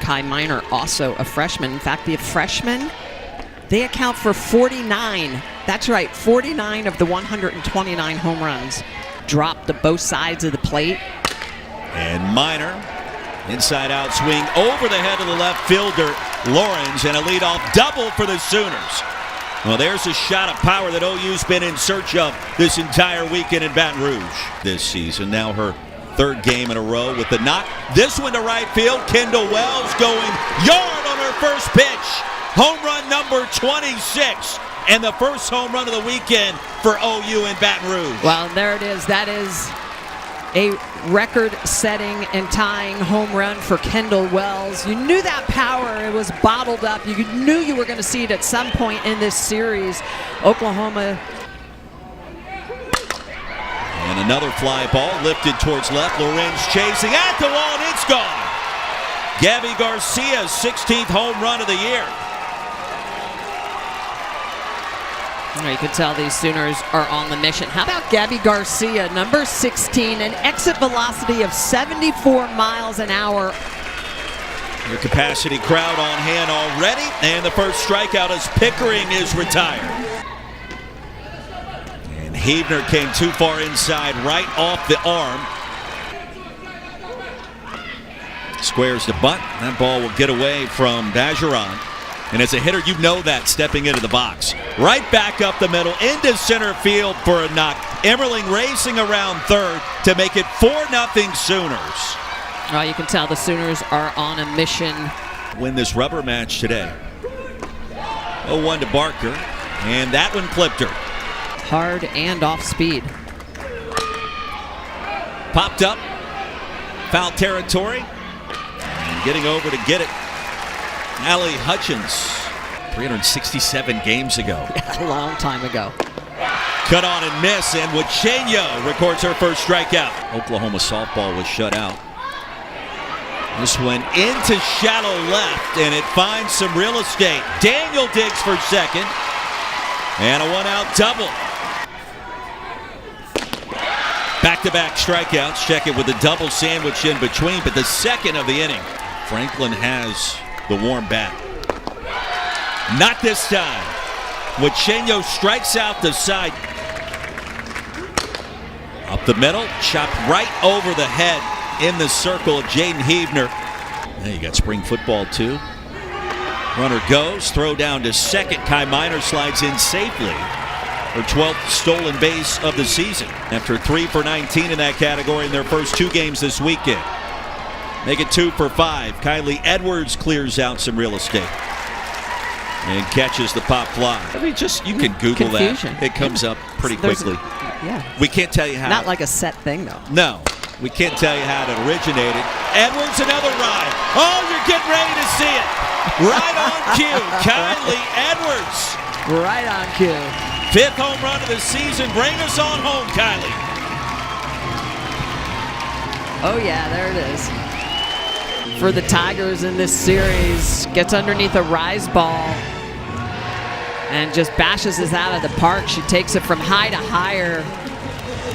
Kai Minor, also a freshman. In fact, the freshmen, they account for 49. That's right, 49 of the 129 home runs dropped to both sides of the plate. And Minor, inside out swing over the head of the left fielder, Lawrence, and a leadoff double for the Sooners. Well, there's a shot of power that OU's been in search of this entire weekend in Baton Rouge this season. Now her third game in a row with the knock. This one to right field. Kendall Wells going yard on her first pitch. Home run number 26. And the first home run of the weekend for OU in Baton Rouge. Well, there it is. That is a record-setting and tying home run for Kendall Wells. You knew that power, it was bottled up. You knew you were going to see it at some point in this series. Oklahoma. And another fly ball lifted towards left. Lorenz chasing at the wall, and it's gone. Gabby Garcia's 16th home run of the year. You can tell these Sooners are on the mission. How about Gabby Garcia, number 16, an exit velocity of 74 miles an hour. Your capacity crowd on hand already, and the first strikeout as Pickering is retired. And Hebner came too far inside, right off the arm. Squares the bunt. That ball will get away from Bergeron. And as a hitter, you know that stepping into the box. Right back up the middle, into center field for a knock. Emmerling racing around third to make it 4-0 Sooners. Oh, you can tell the Sooners are on a mission. Win this rubber match today. 0-1 to Barker, and that one clipped her. Hard and off speed. Popped up, foul territory, and getting over to get it. Allie Hutchins, 367 games ago. Yeah, a long time ago. Cut on and miss, and Wachenyo records her first strikeout. Oklahoma softball was shut out. This one into shallow left, and it finds some real estate. Daniel digs for second, and a one-out double. Back-to-back strikeouts. Check it with a double sandwich in between, but the second of the inning. Franklin has the warm bat. Not this time. Wachenyo strikes out the side. Up the middle, chopped right over the head in the circle of Jaden Hebner. Now you got spring football too. Runner goes, throw down to second. Kai Minor slides in safely. Her 12th stolen base of the season after 3 for 19 in that category in their first 2 games this weekend. Make it 2 for 5. Kylie Edwards clears out some real estate and catches the pop fly. I mean, you can Google Confusion. that. It comes up pretty quickly. Yeah. We can't tell you how. Not like a set thing, though. No, we can't tell you how it originated. Edwards, another ride. Oh, you're getting ready to see it. Right on cue. Kylie Edwards. Right on cue. 5th home run of the season. Bring us on home, Kylie. Oh, yeah, there it is. For the Tigers in this series, gets underneath a rise ball and just bashes us out of the park. She takes it from high to higher.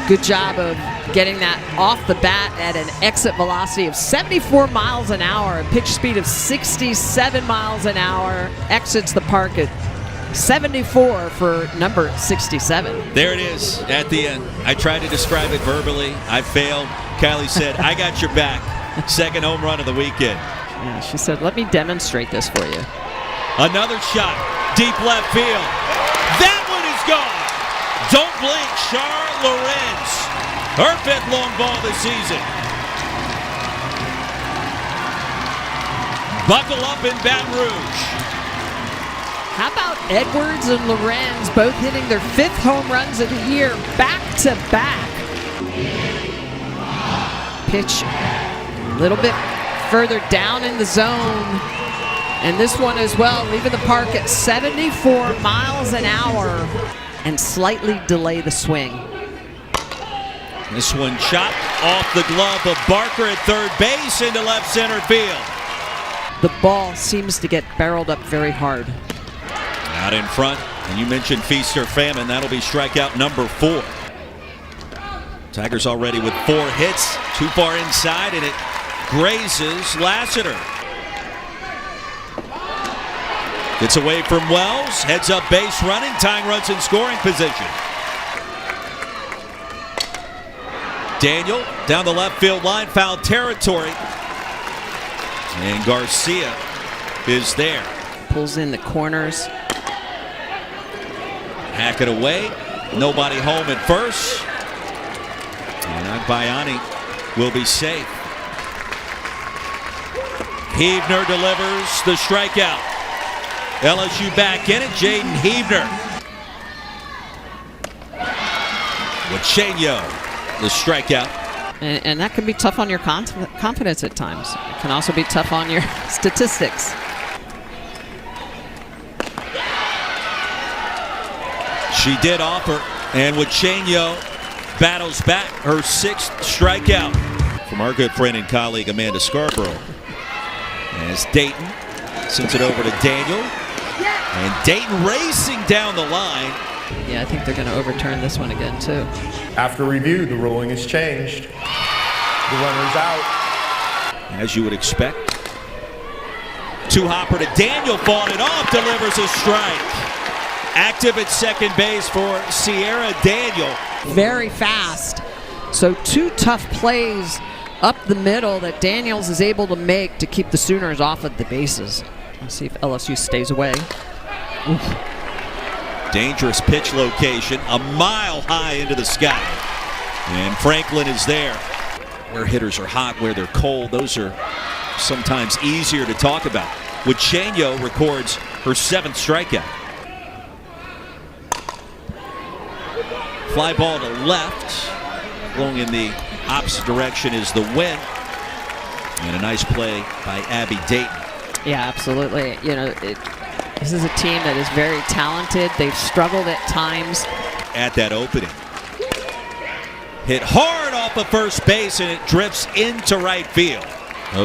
Good job of getting that off the bat at an exit velocity of 74 miles an hour, a pitch speed of 67 miles an hour, exits the park at 74 for number 67. There it is at the end. I tried to describe it verbally. I failed. Kylie said, I got your back. 2nd home run of the weekend. Yeah, she said, let me demonstrate this for you. Another shot, deep left field. That one is gone. Don't blink, Char Lorenz. Her 5th long ball this season. Buckle up in Baton Rouge. How about Edwards and Lorenz both hitting their 5th home runs of the year back to back? Pitch a little bit further down in the zone. And this one as well, leaving the park at 74 miles an hour and slightly delay the swing. This one chopped off the glove of Barker at third base into left center field. The ball seems to get barreled up very hard. Out in front, and you mentioned feast or famine. That'll be strikeout number 4. Tigers already with 4 hits, too far inside, and it grazes Lassiter. Gets away from Wells, heads up base running, tying runs in scoring position. Daniel down the left field line, foul territory. And Garcia is there. Pulls in the corners. Hack it away. Nobody home at first. And Agbayani will be safe. Heavner delivers the strikeout. LSU back in it. Jaden Heavner. Wachenio, the strikeout. And that can be tough on your confidence at times. It can also be tough on your statistics. She did offer, and Wachenio battles back her 6th strikeout. From our good friend and colleague Amanda Scarborough. As Dayton sends it over to Daniel. And Dayton racing down the line. Yeah, I think they're going to overturn this one again, too. After review, the ruling is changed. The runner's out. As you would expect. Two-hopper to Daniel, fought it off, delivers a strike. Active at second base for Sierra Daniel. Very fast. So 2 tough plays up the middle that Daniels is able to make to keep the Sooners off of the bases. Let's see if LSU stays away. Oof. Dangerous pitch location, a mile high into the sky. And Franklin is there. Where hitters are hot, where they're cold, those are sometimes easier to talk about. Wachenio records her 7th strikeout. Fly ball to left. Going in the opposite direction is the win. And a nice play by Abby Dayton. Yeah, absolutely. You know, this is a team that is very talented. They've struggled at times. At that opening. Hit hard off of first base, and it drifts into right field.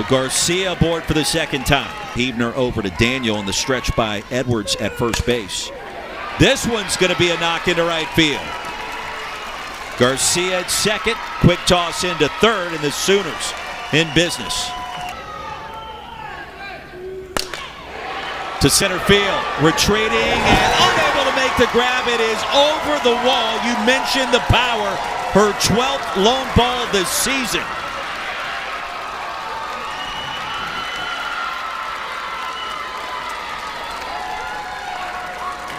Garcia aboard for the 2nd time. Heavner over to Daniel on the stretch by Edwards at first base. This one's going to be a knock into right field. Garcia at second. Quick toss into third, and the Sooners in business. To center field, retreating and unable to make the grab. It is over the wall. You mentioned the power. Her 12th lone ball this season.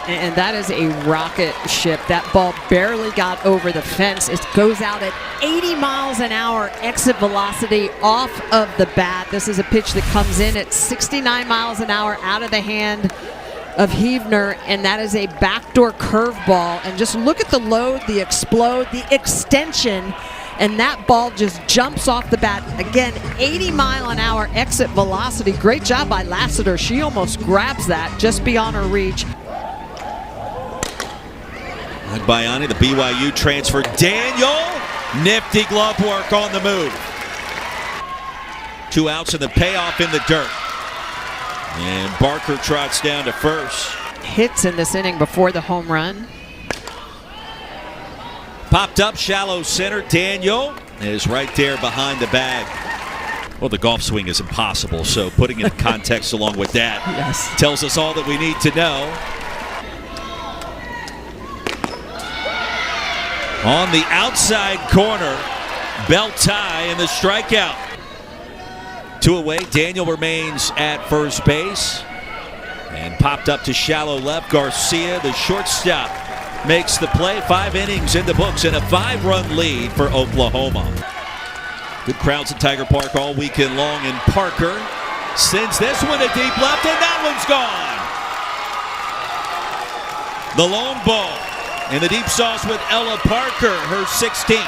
And that is a rocket ship. That ball barely got over the fence. It goes out at 80 miles an hour exit velocity off of the bat. This is a pitch that comes in at 69 miles an hour out of the hand of Heavner, and that is a backdoor curveball. And just look at the load, the explode, the extension, and that ball just jumps off the bat. Again, 80 mile an hour exit velocity. Great job by Lassiter. She almost grabs that just beyond her reach. Agbayani, the BYU transfer. Daniel, nifty glove work on the move. 2 outs and the payoff in the dirt. And Barker trots down to first. Hits in this inning before the home run. Popped up, shallow center. Daniel is right there behind the bag. Well, the golf swing is impossible, so putting in context along with that tells us all that we need to know. On the outside corner, belt tie and the strikeout. 2 away, Daniel remains at first base. And popped up to shallow left. Garcia, the shortstop, makes the play. 5 innings in the books and a 5-run lead for Oklahoma. Good crowds at Tiger Park all weekend long, and Parker sends this one to deep left, and that one's gone. The lone ball. And the deep sauce with Ella Parker, her 16th.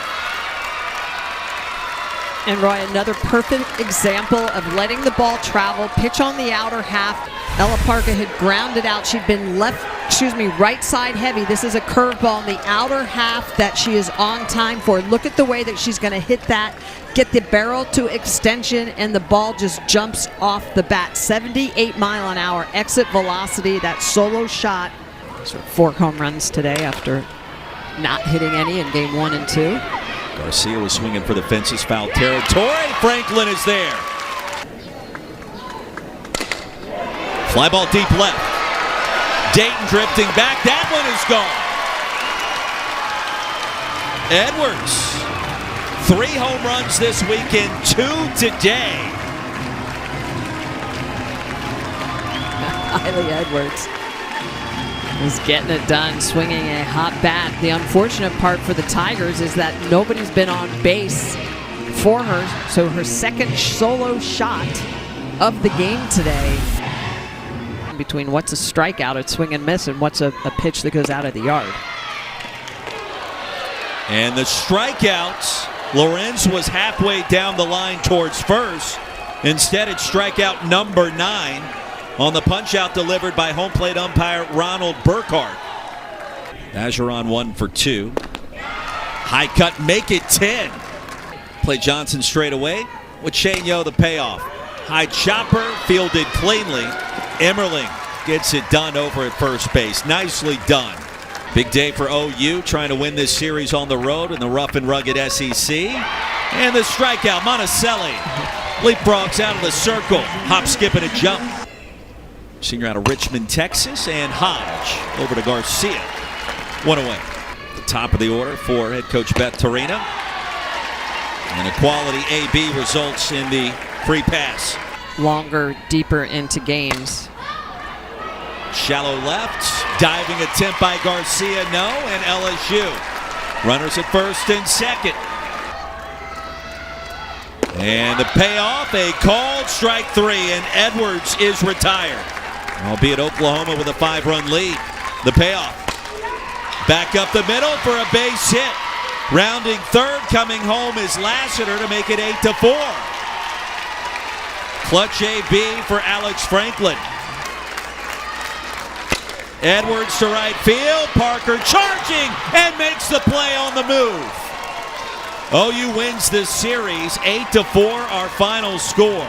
And Roy, another perfect example of letting the ball travel, pitch on the outer half. Ella Parker had grounded out. She'd been right side heavy. This is a curveball in the outer half that she is on time for. Look at the way that she's going to hit that, get the barrel to extension, and the ball just jumps off the bat. 78 mile an hour exit velocity, that solo shot. 4 home runs today after not hitting any in game 1 and 2. Garcia was swinging for the fences, foul territory. Franklin is there. Fly ball deep left. Dayton drifting back. That one is gone. Edwards, 3 home runs this weekend, 2 today. Riley Edwards is getting it done, swinging a hot bat. The unfortunate part for the Tigers is that nobody's been on base for her, so her second solo shot of the game today. Between what's a strikeout at swing and miss and what's a pitch that goes out of the yard. And the strikeouts, Lorenz was halfway down the line towards first. Instead, it's strikeout number 9 on the punch-out delivered by home plate umpire Ronald Burkhart. Bergeron 1 for 2. High cut, make it 10. Play Johnson straight away with Shane Yo the payoff. High chopper, fielded cleanly. Emmerling gets it done over at first base. Nicely done. Big day for OU, trying to win this series on the road in the rough and rugged SEC. And the strikeout, Monticelli leapfrogs out of the circle. Hop, skip, and a jump. Senior out of Richmond, Texas, and Hodge over to Garcia. 1 away. The top of the order for head coach Beth Torina. And a quality AB results in the free pass. Longer, deeper into games. Shallow left, diving attempt by Garcia, no, and LSU. Runners at first and second. And the payoff, a called strike 3, and Edwards is retired. Albeit Oklahoma with a 5-run lead. The payoff. Back up the middle for a base hit. Rounding third, coming home is Lassiter to make it 8-4. Clutch AB for Alex Franklin. Edwards to right field. Parker charging and makes the play on the move. OU wins this series 8-4, our final score.